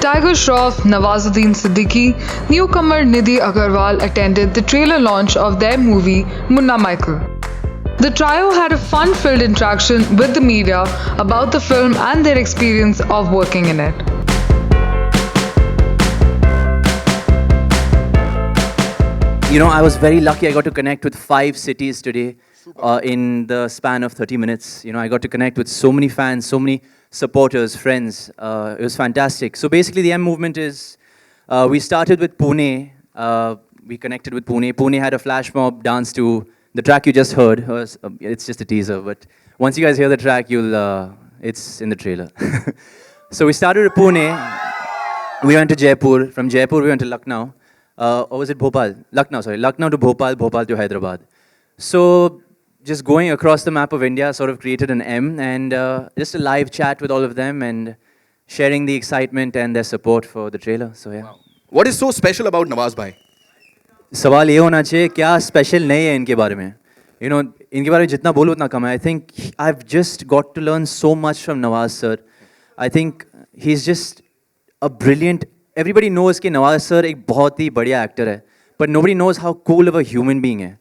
Tiger Shroff, Nawazuddin Siddiqui, newcomer Nidhi Agarwal attended the trailer launch of their movie Munna Michael. The trio had a fun-filled interaction with the media about the film and their experience of working in it. You know, I was very lucky. I got to connect with 5 cities today in the span of 30 minutes. You know, I got to connect with so many fans, so many supporters, friends. It was fantastic. So basically, the M movement is, we started with Pune. We connected with Pune. Pune had a flash mob dance to the track you just heard. It's just a teaser, but once you guys hear the track, it's in the trailer. So we started with Pune. We went to Jaipur. From Jaipur, we went to Lucknow. Or was it Bhopal? Lucknow, sorry. Lucknow to Bhopal, Bhopal to Hyderabad. So just going across the map of India sort of created an M, and just a live chat with all of them and sharing the excitement and their support for the trailer. So yeah. Wow. What is so special about Nawaz bhai? सवाल ये होना चाहिए क्या special नहीं है इनके बारे में यू नो इनके बारे में जितना बोलो उतना कम है I think I have just got to learn so much from Nawaz sir I think he is just a brilliant everybody knows कि नवाज सर एक बहुत ही बढ़िया एक्टर है but nobody knows how cool of a human being है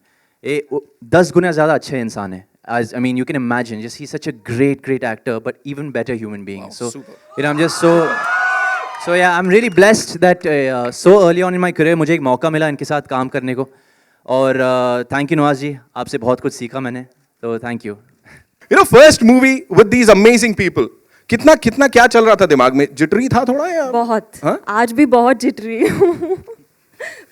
10 गुना ज़्यादा अच्छे इंसान है as I mean you can imagine just he's such a great actor but even better human being. Wow, so super. you know I'm just so yeah I'm really blessed that so early on in my career मुझे एक मौका मिला इनके साथ काम करने को और थैंक यू नवाज जी आपसे बहुत कुछ सीखा मैंने तो thank you. You know, first movie with these amazing people. कितना क्या चल रहा था दिमाग में? जिटरी था थोड़ा या? बहुत. हाँ? आज भी बहुत जिटरी हूँ.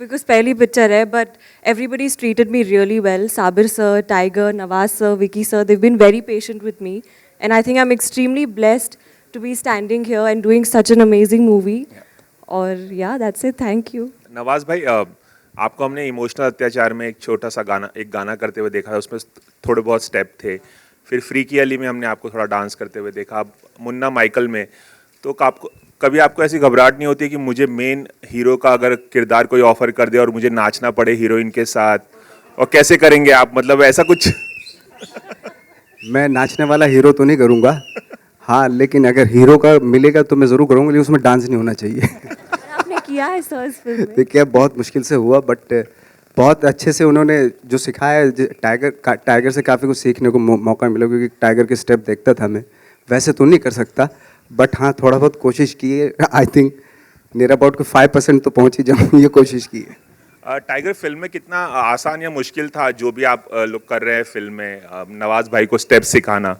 Because पहली पिक्चर है, but everybody's treated me really well. Sabir sir, Tiger, Nawaz sir, Vicky sir, they've been very patient with me, and I think I'm extremely blessed to be standing here and doing such an amazing movie. और yeah, that's it. Thank you. Nawaz भाई आपको हमने emotional अत्याचार में एक छोटा सा गाना करते हुए देखा है उसमें थोड़े बहुत स्टेप थे फिर फ्रीकी अली में हमने आपको थोड़ा डांस करते हुए देखा अब मुन्ना माइकल में तो कभी आपको ऐसी घबराहट नहीं होती कि मुझे मेन हीरो का अगर किरदार कोई ऑफर कर दे और मुझे नाचना पड़े हीरोइन के साथ और कैसे करेंगे आप मतलब ऐसा कुछ मैं नाचने वाला हीरो तो नहीं करूँगा हाँ लेकिन अगर हीरो का मिलेगा तो मैं ज़रूर करूँगा लेकिन उसमें डांस नहीं होना चाहिए. आपने किया है सर इस फिल्म में. देखिए बहुत मुश्किल से हुआ बट बहुत अच्छे से उन्होंने जो सिखाया है टाइगर से काफ़ी कुछ सीखने को मौका मिला क्योंकि टाइगर के स्टेप देखता था मैं वैसे तो नहीं कर सकता बट हाँ थोड़ा बहुत कोशिश की है आई थिंक नियर अबाउट को 5% तो पहुँच ही जाऊँ ये कोशिश की है. टाइगर फिल्म में कितना आसान या मुश्किल था जो भी आप लोग कर रहे हैं फिल्म में नवाज भाई को स्टेप सिखाना.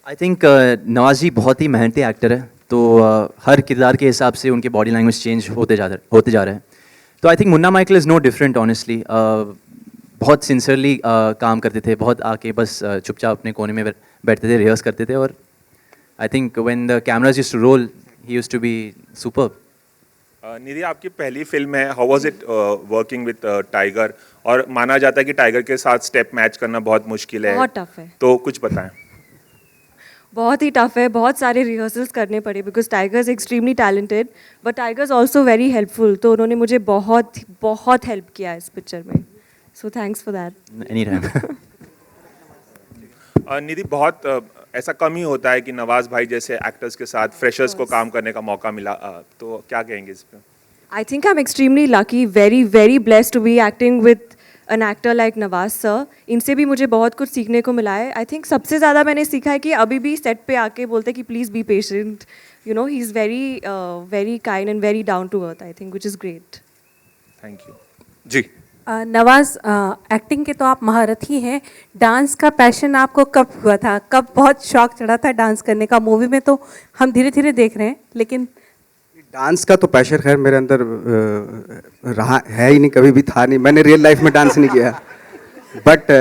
आई थिंक नवाज जी बहुत ही मेहनती एक्टर है तो हर किरदार के हिसाब से उनके बॉडी लैंग्वेज चेंज होते जा रहे हैं तो I think Munna Michael is no different honestly बहुत सिंसियरली काम करते थे बहुत आके बस चुपचाप अपने कोने में बैठते थे रिहर्स करते थे और I think when the cameras used to roll he used to be superb. Nidhi आपकी पहली फिल्म है how was it working with Tiger और माना जाता है कि टाइगर के साथ स्टेप मैच करना बहुत मुश्किल है बहुत टफ है तो कुछ बताएं. बहुत ही टफ है बहुत सारे रिहर्सल्स करने पड़े because Tiger is extremely talented but Tiger is also very helpful तो उन्होंने मुझे बहुत हेल्प किया इस पिक्चर में so thanks for that. Any time. Nidhi बहुत ऐसा कम ही होता है कि नवाज भाई जैसे एक्टर्स के साथ फ्रेशर्स को काम करने का मौका मिला तो क्या कहेंगे इस पे. I think I am extremely lucky very blessed to be acting with an actor like Nawaz sir. इनसे भी मुझे बहुत कुछ सीखने को मिला है. आई थिंक सबसे ज़्यादा मैंने सीखा है कि अभी भी सेट पे आके बोलते हैं कि please be patient you know he is very kind and very down to earth I think which is great. Thank you ji. Nawaz acting के तो आप महारथ ही हैं डांस का पैशन आपको कब हुआ था कब बहुत शौक चढ़ा था डांस करने का. मूवी में तो हम धीरे धीरे देख रहे हैं लेकिन डांस का तो पैशन खैर मेरे अंदर रहा है ही नहीं कभी भी था नहीं मैंने रियल लाइफ में डांस नहीं किया बट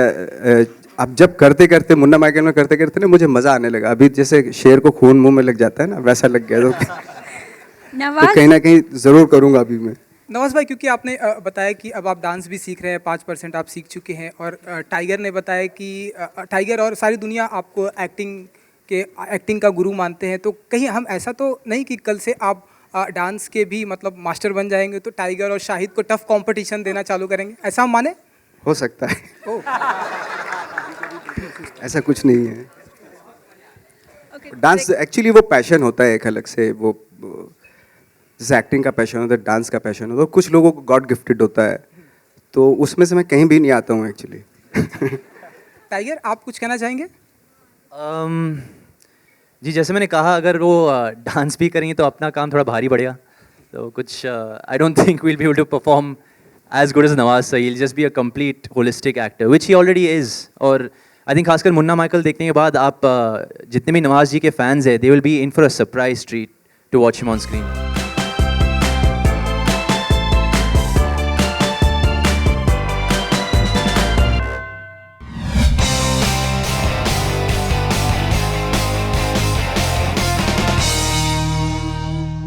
अब जब करते करते मुन्ना माइकल में करते करते ना मुझे मज़ा आने लगा. अभी जैसे शेर को खून मुंह में लग जाता है ना वैसा लग गया तो कहीं ना कहीं ज़रूर करूँगा अभी मैं. नवाज भाई क्योंकि आपने बताया कि अब आप डांस भी सीख रहे हैं 5% आप सीख चुके हैं और टाइगर ने बताया कि टाइगर और सारी दुनिया आपको एक्टिंग का गुरु मानते हैं तो कहीं हम ऐसा तो नहीं कि कल से आप डांस के भी मतलब मास्टर बन जाएंगे तो टाइगर और शाहिद को टफ कंपटीशन देना चालू करेंगे ऐसा हम माने. हो सकता है ऐसा कुछ नहीं है. डांस एक्चुअली वो पैशन होता है एक अलग से वो जैसे एक्टिंग का पैशन होता है, डांस का पैशन होता है, कुछ लोगों को गॉड गिफ्टेड होता है, तो उसमें से मैं कहीं भी नहीं आता हूँ एक्चुअली। टाइगर, आप कुछ कहना चाहेंगे? जी, जैसे मैंने कहा, अगर वो डांस भी करेंगे तो अपना काम थोड़ा भारी पड़ेगा, तो कुछ I don't think we'll be able to perform as good as Nawaz sir. He'll just be a complete holistic actor, which he already is. और I think खासकर मुन्ना माइकल देखने के बाद आप जितने भी नवाज जी के फैंस हैं, they will be in for a surprise treat to watch him on screen.